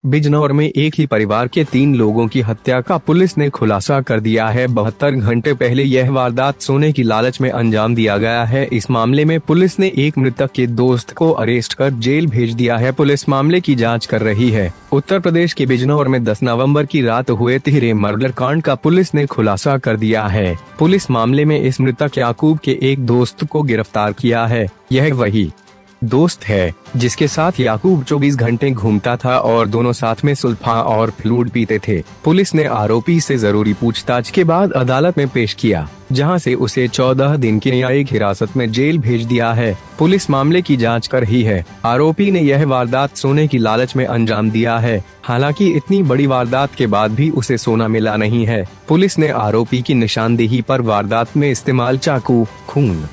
बिजनौर में एक ही परिवार के 3 लोगों की हत्या का पुलिस ने खुलासा कर दिया है। 72 घंटे पहले यह वारदात सोने की लालच में अंजाम दिया गया है। इस मामले में पुलिस ने एक मृतक के दोस्त को अरेस्ट कर जेल भेज दिया है। पुलिस मामले की जांच कर रही है। उत्तर प्रदेश के बिजनौर में 10 नवंबर की रात हुए तिहरे मर्डर कांड का पुलिस ने खुलासा कर दिया है। पुलिस मामले में इस मृतक याकूब के एक दोस्त को गिरफ्तार किया है। यह वही दोस्त है जिसके साथ याकूब 24 घंटे घूमता था और दोनों साथ में सुल्फा और फ्लूइड पीते थे। पुलिस ने आरोपी से जरूरी पूछताछ के बाद अदालत में पेश किया, जहां से उसे 14 दिन की न्यायिक हिरासत में जेल भेज दिया है। पुलिस मामले की जांच कर रही है। आरोपी ने यह वारदात सोने की लालच में अंजाम दिया है। हालांकि इतनी बड़ी वारदात के बाद भी उसे सोना मिला नहीं है। पुलिस ने आरोपी की निशानदेही पर वारदात में इस्तेमाल चाकू, खून,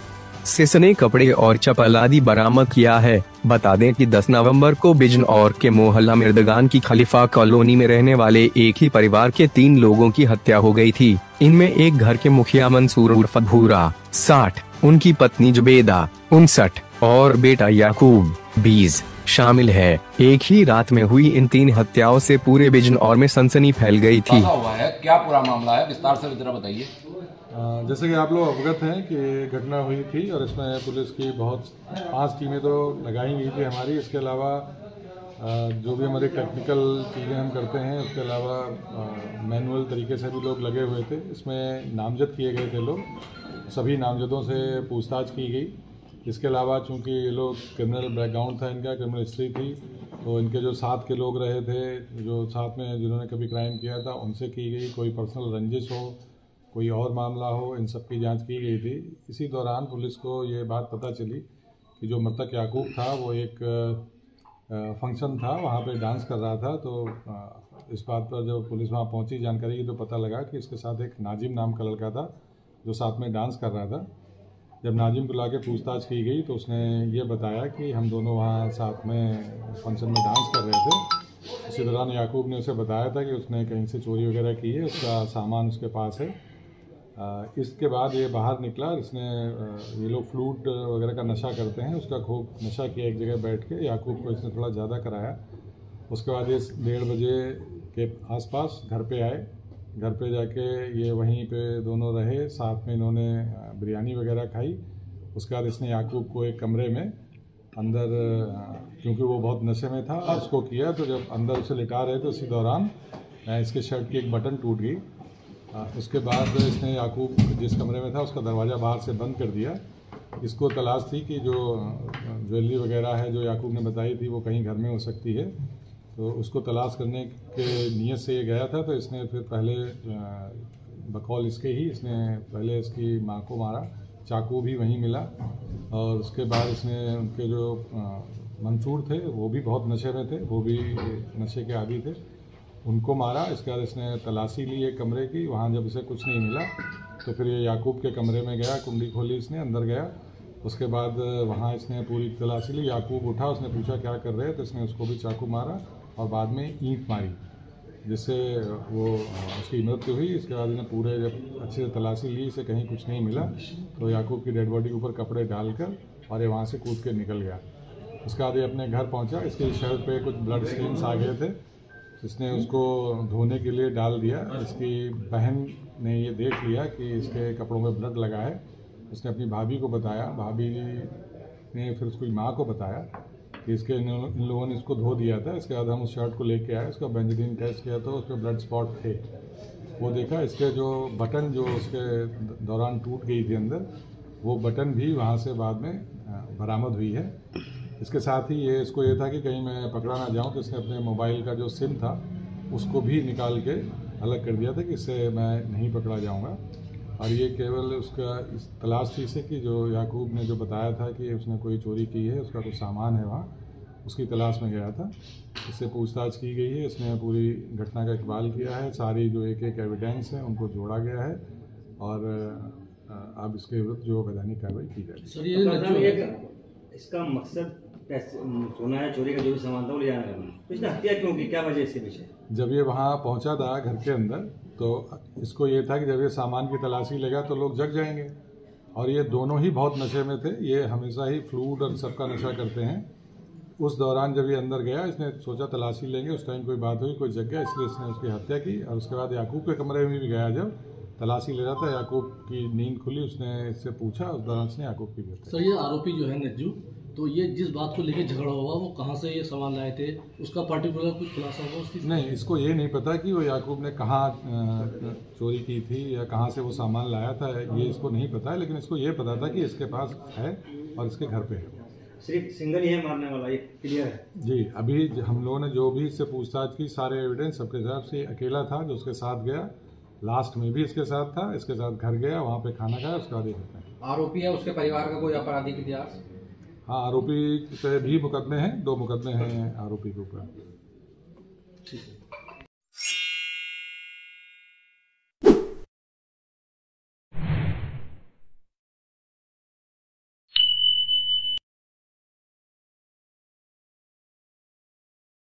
सिसने कपड़े और चप्पल आदि बरामद किया है। बता दें कि 10 नवंबर को बिजनौर के मोहल्ला मिर्दगान की खलीफा कॉलोनी में रहने वाले एक ही परिवार के 3 लोगों की हत्या हो गई थी। इनमें एक घर के मुखिया मंसूर उर्फ भूरा 60, उनकी पत्नी जुबेदा 59 और बेटा याकूब 20 शामिल है। एक ही रात में हुई इन 3 हत्याओं से पूरे बिजनौर में सनसनी फैल गई थी। हुआ है, क्या पूरा मामला है, विस्तार से जरा बताइए। जैसे कि आप लोग अवगत हैं कि घटना हुई थी और इसमें पुलिस की 5 टीमें तो लगाई गई थी हमारी। इसके अलावा जो भी हमारी टेक्निकल चीज़ें हम करते हैं, उसके अलावा मैनुअल तरीके से भी लोग लगे हुए थे। इसमें नामजद किए गए थे लोग, सभी नामजदों से पूछताछ की गई। इसके अलावा चूंकि ये लोग क्रिमिनल बैकग्राउंड था, इनका क्रिमिनल हिस्ट्री थी, तो इनके जो साथ के लोग रहे थे, जो साथ में जिन्होंने कभी क्राइम किया था, उनसे की गई। कोई पर्सनल रंजिश हो, कोई और मामला हो, इन सब की जांच की गई थी। इसी दौरान पुलिस को ये बात पता चली कि जो मृतक याकूब था वो एक फंक्शन था, वहाँ पे डांस कर रहा था। तो इस बात पर जब पुलिस वहाँ पहुँची जानकारी की, तो पता लगा कि इसके साथ एक नाजिम नाम का लड़का था जो साथ में डांस कर रहा था। जब नाजिम को ला के पूछताछ की गई तो उसने ये बताया कि हम दोनों वहाँ साथ में फंक्शन में डांस कर रहे थे। इसी दौरान याकूब ने उसे बताया था कि उसने कहीं से चोरी वगैरह की है, उसका सामान उसके पास है। इसके बाद ये बाहर निकला। इसने ये लोग फ्लूइड वगैरह का नशा करते हैं, उसका खूब नशा किया एक जगह बैठ के। याकूब को इसने थोड़ा ज़्यादा कराया। उसके बाद ये 1:30 बजे के आसपास घर पे आए। घर पे जाके ये वहीं पे दोनों रहे, साथ में इन्होंने बिरयानी वगैरह खाई। उसके बाद इसने याकूब को एक कमरे में अंदर, क्योंकि वो बहुत नशे में था, उसको किया। तो जब अंदर उसे लिटा रहे थे, उसी दौरान इसके शर्ट की एक बटन टूट गई। उसके बाद इसने याकूब जिस कमरे में था उसका दरवाज़ा बाहर से बंद कर दिया। इसको तलाश थी कि जो ज्वेलरी वगैरह है जो याकूब ने बताई थी वो कहीं घर में हो सकती है, तो उसको तलाश करने के नीयत से ये गया था। तो इसने फिर पहले बकौल इसके ही इसने पहले इसकी माँ को मारा, चाकू भी वहीं मिला। और उसके बाद इसने उनके जो मंसूर थे वो भी बहुत नशे में थे, वो भी नशे के आदी थे, उनको मारा। इसके बाद इसने तलाशी ली एक कमरे की। वहाँ जब इसे कुछ नहीं मिला तो फिर ये याकूब के कमरे में गया, कुंडी खोली, इसने अंदर गया। उसके बाद वहाँ इसने पूरी तलाशी ली। याकूब उठा, उसने पूछा क्या कर रहे हैं, तो इसने उसको भी चाकू मारा और बाद में ईंट मारी, जिससे वो उसकी मृत्यु हुई। इसके बाद इन्हें पूरे जब अच्छे से तलाशी ली, इसे कहीं कुछ नहीं मिला, तो याकूब की डेड बॉडी के ऊपर कपड़े डालकर और ये वहाँ से कूद के निकल गया। उसके बाद ये अपने घर पहुँचा। इसके शर्ट पे कुछ ब्लड स्टेन्स आ गए थे, इसने उसको धोने के लिए डाल दिया। इसकी बहन ने ये देख लिया कि इसके कपड़ों में ब्लड लगा है। उसने अपनी भाभी को बताया, भाभी ने फिर उसकी माँ को बताया कि इन लोगों ने इसको धो दिया था। इसके बाद हम उस शर्ट को लेके आए, उसका बेंजीन टेस्ट किया तो उस पर ब्लड स्पॉट थे। वो देखा, इसके जो बटन जो उसके दौरान टूट गई थी अंदर, वो बटन भी वहाँ से बाद में बरामद हुई है। इसके साथ ही इसको ये था कि कहीं मैं पकड़ा ना जाऊं, तो इसने अपने मोबाइल का जो सिम था उसको भी निकाल के अलग कर दिया था कि इससे मैं नहीं पकड़ा जाऊंगा। और ये केवल उसका इस तलाश थी इसे कि जो याकूब ने जो बताया था कि उसने कोई चोरी की है, उसका कुछ सामान है वहाँ, उसकी तलाश में गया था। इससे पूछताछ की गई है। इसने पूरी घटना का इकबाल किया है। सारी जो एक एविडेंस है उनको जोड़ा गया है और अब इसके विरुद्ध जो वैधानिक कार्रवाई की जाएगी। इसका मकसद सोना है, चोरी का जो भी सामान था वो ले जाना करना, तो इसने हत्या क्यों की, क्या वजह इसके पीछे? जब ये वहाँ पहुँचा था घर के अंदर, तो इसको ये था कि जब ये सामान की तलाशी लेगा तो लोग जग जाएंगे। और ये दोनों ही बहुत नशे में थे। ये हमेशा ही फ्लूइड और सबका नशा करते हैं। उस दौरान जब ये अंदर गया, इसने सोचा तलाशी लेंगे, उस टाइम कोई बात हुई, कोई जग गया, इसलिए इसने उसकी हत्या की। और उसके बाद याकूब के कमरे में भी गया, जब तलाशी ले रहा था, याकूब की नींद खुली, उसने इससे पूछा, उस दौरान उसने याकूब की भी हत्या। सर, ये आरोपी जो है नज्जू, तो ये जिस बात को लेकर झगड़ा हुआ, वो कहाँ से ये सामान लाए थे, उसका पर्टिकुलर कुछ खुलासा हुआ उसकी? नहीं, इसको ये नहीं पता कि वो याकूब ने कहाँ चोरी की थी या कहाँ से वो सामान लाया था, ये इसको नहीं पता है। लेकिन इसको ये पता था कि इसके पास है और इसके घर पे है। सिर्फ सिंगल ही है मारने वाला, ये क्लियर है? जी, अभी हम लोगों ने जो भी इससे पूछताछ की, सारे एविडेंस सबके हिसाब से अकेला था जो उसके साथ गया, लास्ट में भी इसके साथ था, इसके साथ घर गया, वहाँ पे खाना खाया, उसके बाद ये करते हैं। आरोपी है, उसके परिवार का कोई आपराधिक इतिहास? हाँ, आरोपी पे भी मुकदमे हैं, 2 मुकदमे हैं आरोपी के ऊपर। ठीक है।